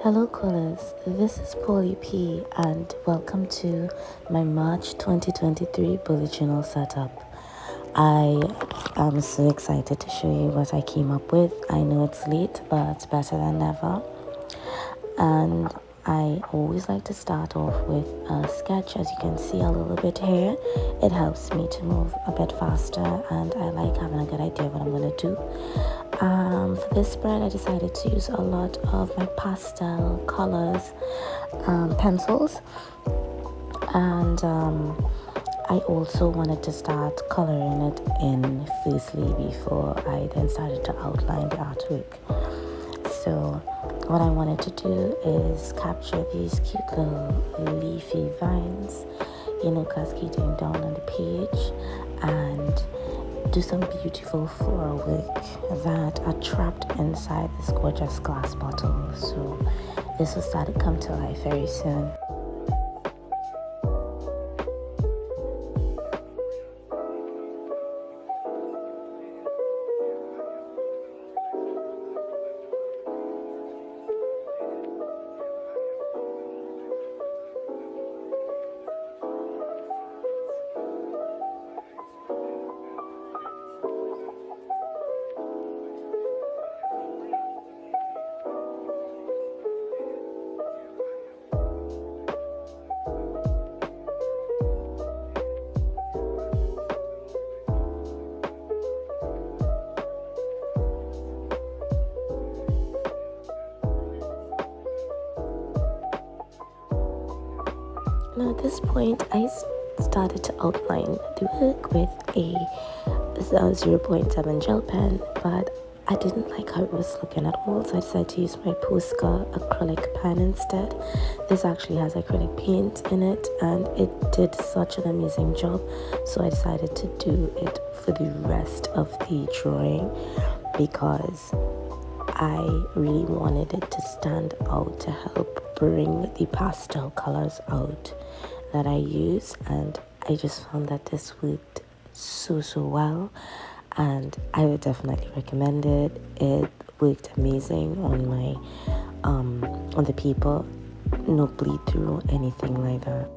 Hello, Quillers. This is Polly P, and welcome to my March 2023 bullet journal setup. I am so excited to show you what I came up with. I know it's late, but it's better than never. And I always like to start off with a sketch. As you can see a little bit here, it helps me to move a bit faster, and I like having a good idea of what I'm going to do. For this spread, I decided to use a lot of my pastel colors, pencils, and I also wanted to start coloring it in firstly before I then started to outline the artwork. So what I wanted to do is capture these cute little leafy vines, cascading down on the page, and do some beautiful floral work that are trapped inside this gorgeous glass bottle. So this will start to come to life very soon. Now at this point, I started to outline the work with a 0.7 gel pen, but I didn't like how it was looking at all, so I decided to use my Posca acrylic pen instead. This actually has acrylic paint in it, and it did such an amazing job, so I decided to do it for the rest of the drawing because I really wanted it to stand out to help bring the pastel colors out that I use, and I just found that this worked so well, and I would definitely recommend it. It worked amazing on my on the paper, no bleed through, anything like that.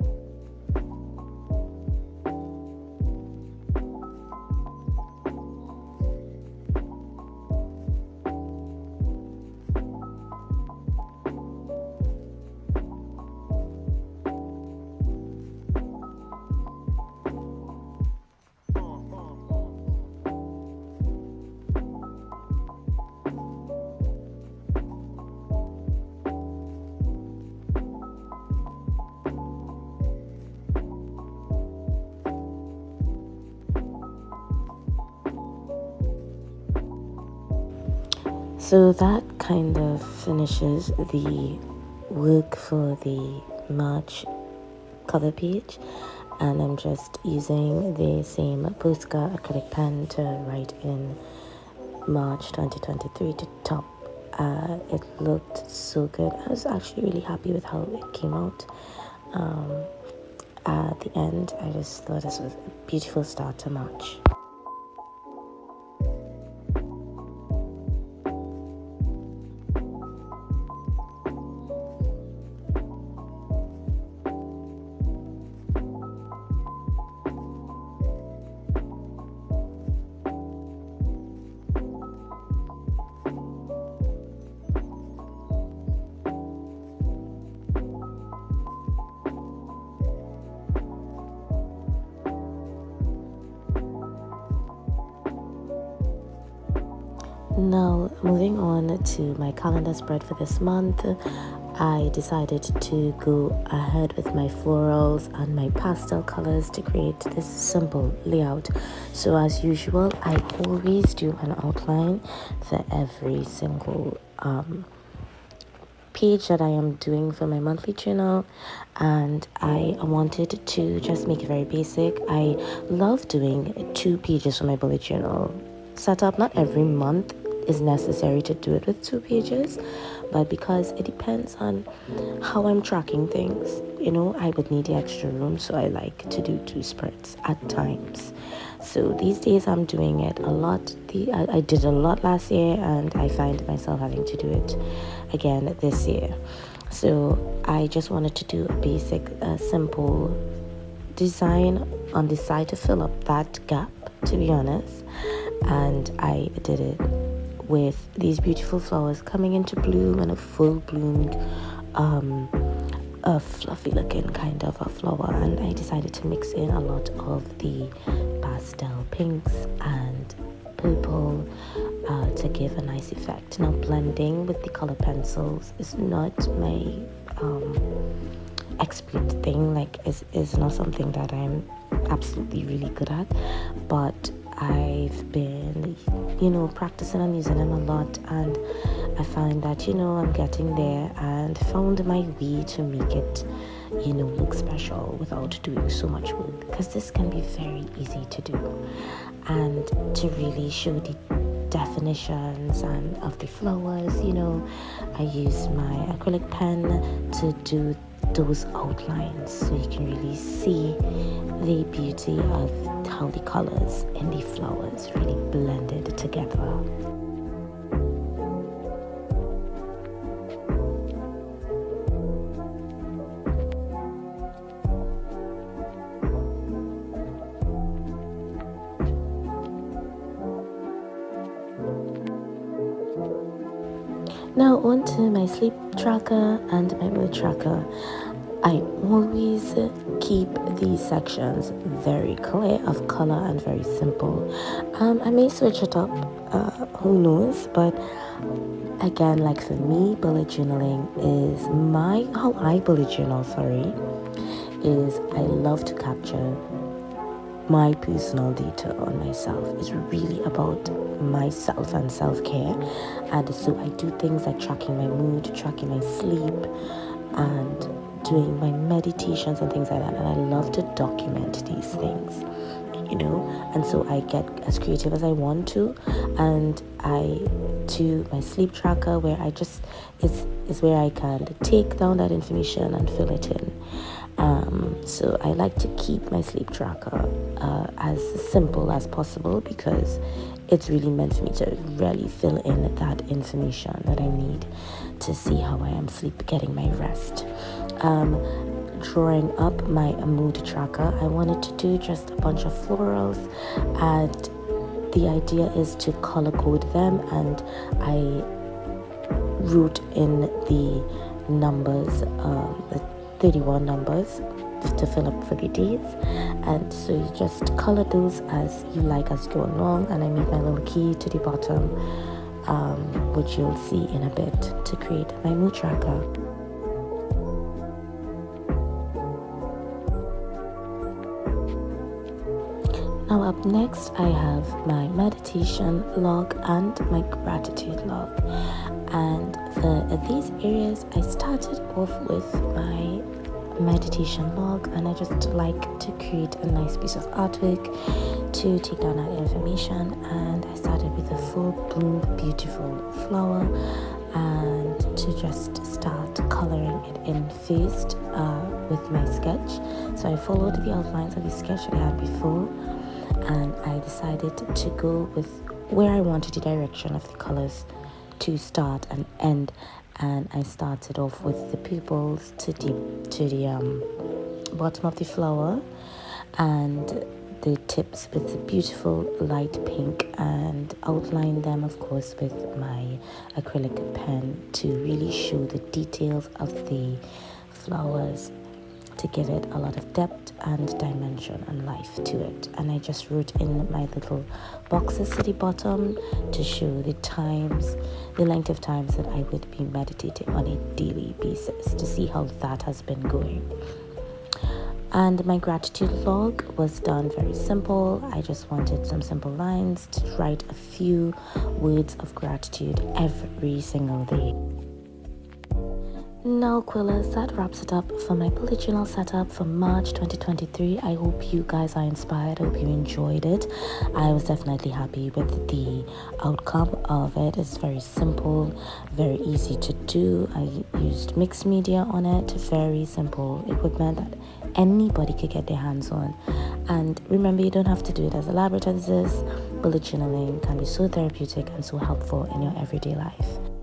So that kind of finishes the work for the March cover page, and I'm just using the same Posca acrylic pen to write in March 2023 to top. It looked so good. I was actually really happy with how it came out. At the end, I just thought this was a beautiful start to March. Now, moving on to my calendar spread for this month, I decided to go ahead with my florals and my pastel colors to create this simple layout. So as usual, I always do an outline for every single page that I am doing for my monthly journal, and I wanted to just make it very basic. I love doing 2 pages for my bullet journal setup, not every month, is necessary to do it with 2 pages, but because it depends on how I'm tracking things, I would need the extra room, so I like to do 2 spreads at times. So these days I'm doing it a lot. I did a lot last year, and I find myself having to do it again this year. So I just wanted to do a basic, simple design on the side to fill up that gap, to be honest. And I did it with these beautiful flowers coming into bloom, and a full bloomed, a fluffy looking kind of a flower. And I decided to mix in a lot of the pastel pinks and purple to give a nice effect. Now, blending with the color pencils is not my expert thing. Like, is not something that I'm absolutely really good at, but I've been practicing and using them a lot, and I find that I'm getting there, and found my way to make it look special without doing so much work, because this can be very easy to do. And to really show the definitions and of the flowers, I use my acrylic pen to do those outlines, so you can really see the beauty of how the colors in the flowers really blended together. Now on to my sleep tracker and my mood tracker. I always keep these sections very clear of color and very simple. I may switch it up, who knows, but again, like for me, bullet journaling is how I bullet journal, is I love to capture my personal data on myself. It's really about myself and self-care. And so I do things like tracking my mood, tracking my sleep, and doing my meditations and things like that. And I love to document these things, and so I get as creative as I want to. And I do my sleep tracker, where I just is where I can take down that information and fill it in. So I like to keep my sleep tracker as simple as possible, because it's really meant for me to really fill in that information that I need to see how I am getting my rest. Drawing up my mood tracker, I wanted to do just a bunch of florals, and the idea is to color code them, and I wrote in the numbers, the 31 numbers to fill up for the days. And so you just color those as you like as you go along, and I made my little key to the bottom, which you'll see in a bit, to create my mood tracker. Now up next, I have my meditation log and my gratitude log. And for these areas, I started off with my meditation log, and I just like to create a nice piece of artwork to take down that information. And I started with a full bloomed beautiful flower, and to just start coloring it in first with my sketch. So I followed the outlines of the sketch that I had before, and I decided to go with where I wanted the direction of the colors to start and end. And I started off with the pupils to the bottom of the flower, and the tips with the beautiful light pink, and outline them, of course, with my acrylic pen to really show the details of the flowers, to give it a lot of depth and dimension and life to it. And I just wrote in my little boxes to the bottom to show the length of times that I would be meditating on a daily basis, to see how that has been going. And my gratitude log was done very simple. I just wanted some simple lines to write a few words of gratitude every single day. Now, Quillers, that wraps it up for my bullet journal setup for March 2023. I hope you guys are inspired. I hope you enjoyed it. I was definitely happy with the outcome of it. It's very simple, very easy to do. I used mixed media on it, very simple equipment that anybody could get their hands on. And remember, you don't have to do it as elaborate as this. Bullet journaling can be so therapeutic and so helpful in your everyday life.